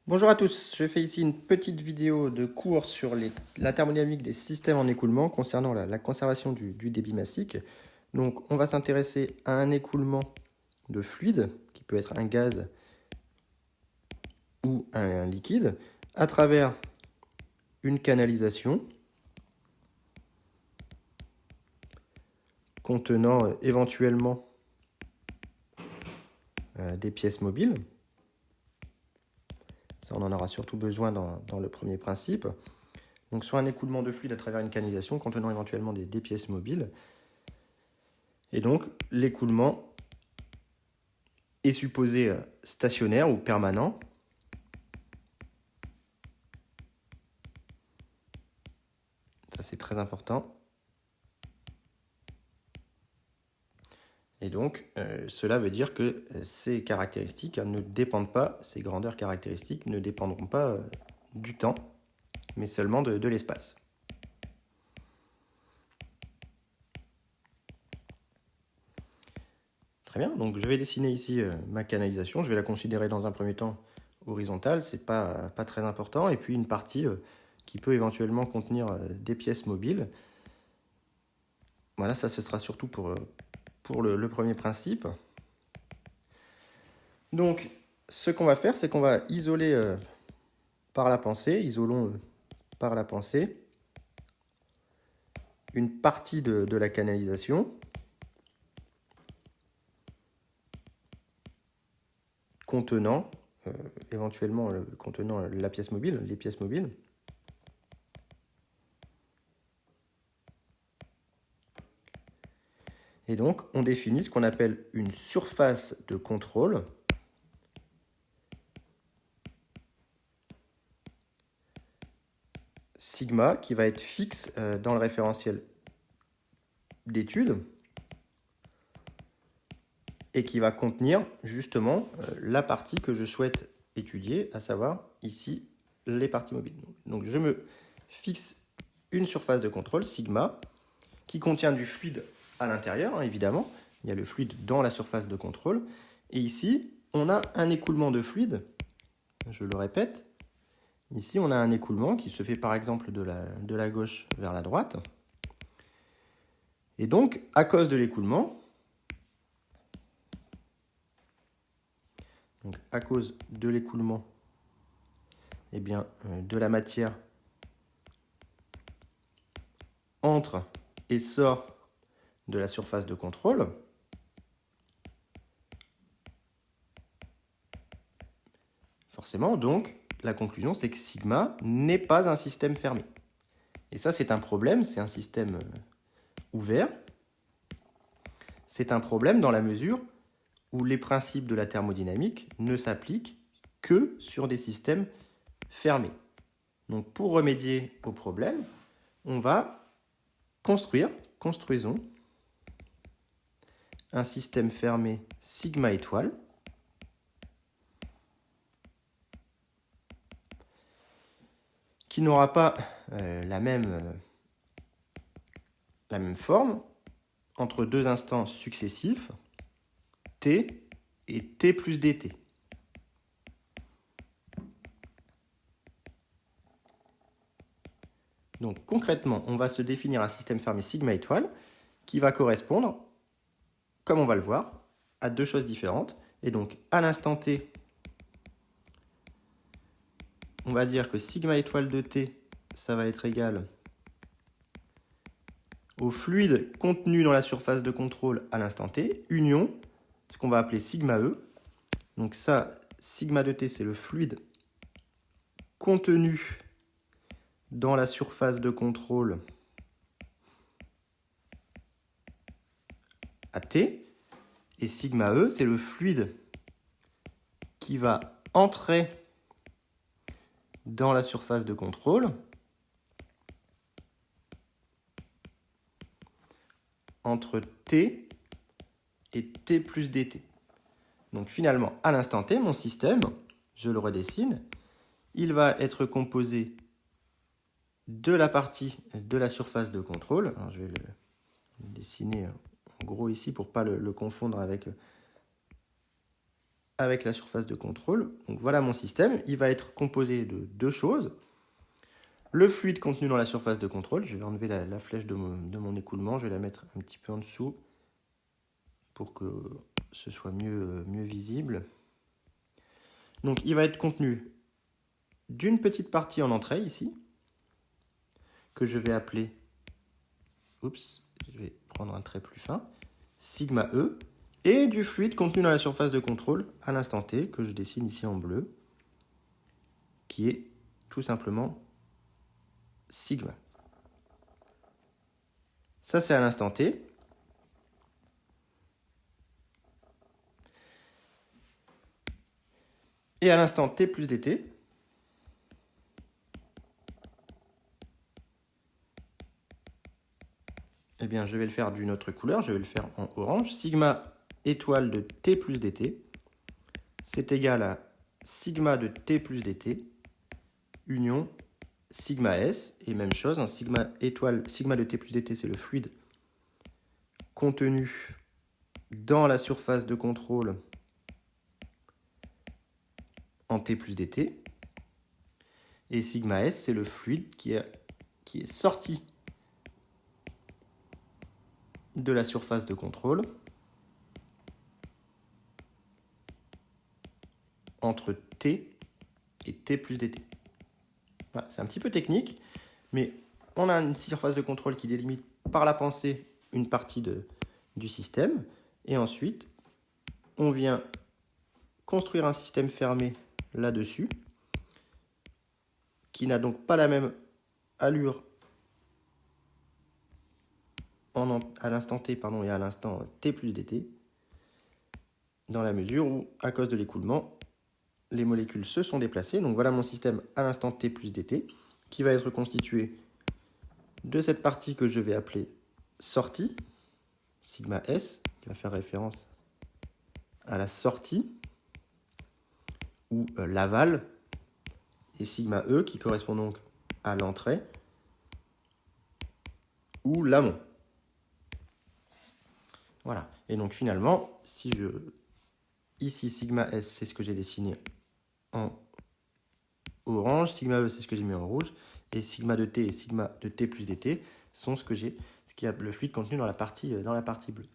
Bonjour à tous, je fais ici une petite vidéo de cours sur la thermodynamique des systèmes en écoulement concernant la conservation du débit massique. Donc on va s'intéresser à un écoulement de fluide, qui peut être un gaz ou un liquide, à travers une canalisation contenant éventuellement des pièces mobiles. Ça, on en aura surtout besoin dans le premier principe. Donc soit un écoulement de fluide à travers une canalisation contenant éventuellement des pièces mobiles. Et donc l'écoulement est supposé stationnaire ou permanent. Ça, c'est très important. Et donc, cela veut dire que ces caractéristiques ne dépendent pas, ces grandeurs caractéristiques ne dépendront pas du temps, mais seulement de l'espace. Très bien, donc je vais dessiner ici ma canalisation. Je vais la considérer dans un premier temps horizontale, c'est pas très important. Et puis une partie qui peut éventuellement contenir des pièces mobiles. Voilà, ça ce sera surtout pour le premier principe. Donc, ce qu'on va faire, c'est qu'on va isoler par la pensée, isolons par la pensée, une partie de la canalisation contenant, éventuellement contenant la pièce mobile, les pièces mobiles. Et donc, on définit ce qu'on appelle une surface de contrôle sigma qui va être fixe dans le référentiel d'étude et qui va contenir justement la partie que je souhaite étudier, à savoir ici les parties mobiles. Donc je me fixe une surface de contrôle, sigma, qui contient du fluide à l'intérieur, évidemment. Il y a le fluide dans la surface de contrôle. Et ici, on a un écoulement de fluide. Je le répète. Ici, on a un écoulement qui se fait par exemple de la gauche vers la droite. Et donc, à cause de l'écoulement, eh bien, de la matière entre et sort de la surface de contrôle. Forcément, donc, la conclusion, c'est que sigma n'est pas un système fermé. Et ça, c'est un problème, c'est un système ouvert. C'est un problème dans la mesure où les principes de la thermodynamique ne s'appliquent que sur des systèmes fermés. Donc, pour remédier au problème, on va construisons un système fermé sigma étoile qui n'aura pas la même forme entre deux instants successifs, t et t plus dt. Donc concrètement, on va se définir un système fermé sigma étoile qui va correspondre, comme on va le voir, à deux choses différentes. Et donc à l'instant t, on va dire que sigma étoile de t, ça va être égal au fluide contenu dans la surface de contrôle à l'instant t, union, ce qu'on va appeler sigma e. Donc ça, sigma de t, c'est le fluide contenu dans la surface de contrôle à t. Et sigma e, c'est le fluide qui va entrer dans la surface de contrôle entre t et t plus dt. Donc finalement, à l'instant t, mon système, je le redessine, il va être composé de la partie de la surface de contrôle. Alors, je vais le dessiner en gros ici pour ne pas le confondre avec avec la surface de contrôle. Donc voilà mon système. Il va être composé de deux choses. Le fluide contenu dans la surface de contrôle. Je vais enlever la flèche de mon écoulement. Je vais la mettre un petit peu en dessous pour que ce soit mieux visible. Donc il va être contenu d'une petite partie en entrée ici, que je vais appeler, je vais prendre un trait plus fin, sigma E, et du fluide contenu dans la surface de contrôle à l'instant T, que je dessine ici en bleu, qui est tout simplement sigma. Ça, c'est à l'instant T. Et à l'instant T plus dt, eh bien, je vais le faire d'une autre couleur, je vais le faire en orange. Sigma étoile de T plus dt, c'est égal à sigma de T plus dt, union sigma S. Et même chose, hein, sigma de T plus dt, c'est le fluide contenu dans la surface de contrôle en T plus dt. Et sigma S, c'est le fluide qui est sorti de la surface de contrôle entre T et T plus dt. Voilà, c'est un petit peu technique, mais on a une surface de contrôle qui délimite par la pensée une partie du système, et ensuite on vient construire un système fermé là-dessus, qui n'a donc pas la même allure à l'instant t et à l'instant t plus dt, dans la mesure où, à cause de l'écoulement, les molécules se sont déplacées. Donc voilà mon système à l'instant t plus dt, qui va être constitué de cette partie que je vais appeler sortie, sigma S, qui va faire référence à la sortie, ou l'aval, et sigma E, qui correspond donc à l'entrée, ou l'amont. Voilà. Et donc finalement, ici, sigma S, c'est ce que j'ai dessiné en orange, sigma E, c'est ce que j'ai mis en rouge, et sigma de T et sigma de T plus dt sont ce qui a le fluide contenu dans la partie bleue.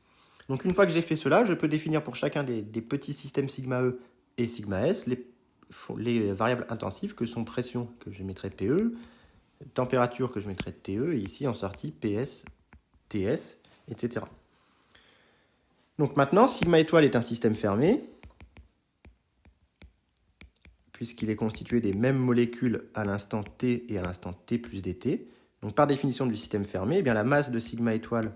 Donc une fois que j'ai fait cela, je peux définir pour chacun des petits systèmes sigma E et sigma S les variables intensives que sont pression, que je mettrai PE, température, que je mettrai TE, et ici en sortie PS, TS, etc. Donc maintenant, sigma étoile est un système fermé, puisqu'il est constitué des mêmes molécules à l'instant t et à l'instant t plus dt. Donc par définition du système fermé, eh bien, la masse de sigma étoile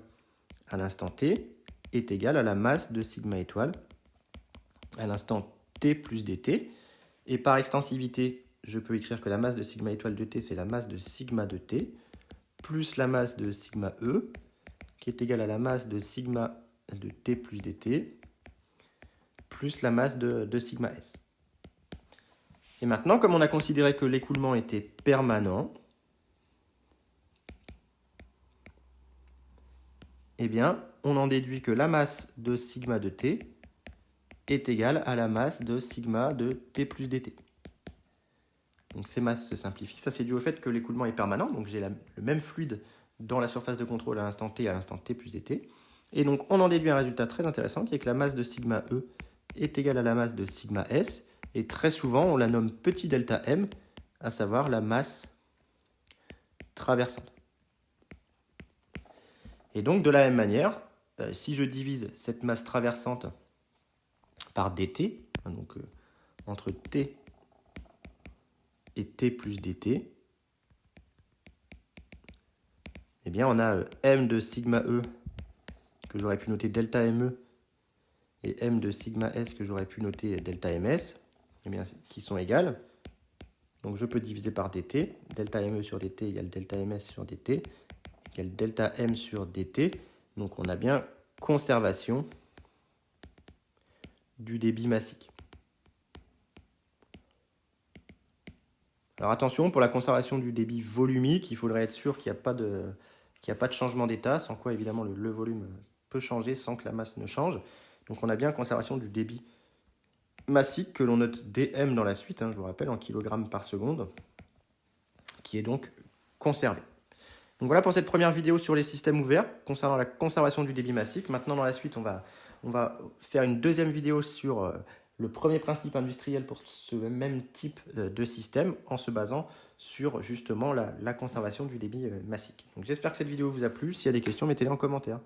à l'instant t est égale à la masse de sigma étoile à l'instant t plus dt. Et par extensivité, je peux écrire que la masse de sigma étoile de t, c'est la masse de sigma de t, plus la masse de sigma E, qui est égale à la masse de sigma de t plus dt, plus la masse de sigma S. Et maintenant, comme on a considéré que l'écoulement était permanent, eh bien, on en déduit que la masse de sigma de t est égale à la masse de sigma de t plus dt. Donc ces masses se simplifient. Ça, c'est dû au fait que l'écoulement est permanent. Donc j'ai le même fluide dans la surface de contrôle à l'instant t et à l'instant t plus dt. Et donc on en déduit un résultat très intéressant qui est que la masse de sigma E est égale à la masse de sigma S. Et très souvent, on la nomme petit delta M, à savoir la masse traversante. Et donc de la même manière, si je divise cette masse traversante par dt, donc entre t et t plus dt, eh bien on a m de sigma E que j'aurais pu noter delta me et m de sigma S que j'aurais pu noter delta ms, eh bien, qui sont égales. Donc je peux diviser par dt, delta me sur dt égale delta ms sur dt, égale delta m sur dt. Donc on a bien conservation du débit massique. Alors attention, pour la conservation du débit volumique, il faudrait être sûr qu'il n'y a pas de changement d'état, sans quoi évidemment le volume peut changer sans que la masse ne change. Donc on a bien conservation du débit massique que l'on note dm dans la suite, je vous rappelle, en kilogrammes par seconde, qui est donc conservé. Donc voilà pour cette première vidéo sur les systèmes ouverts concernant la conservation du débit massique. Maintenant, dans la suite, on va faire une deuxième vidéo sur le premier principe industriel pour ce même type de système en se basant sur justement la conservation du débit massique. Donc j'espère que cette vidéo vous a plu. S'il y a des questions, mettez-les en commentaire.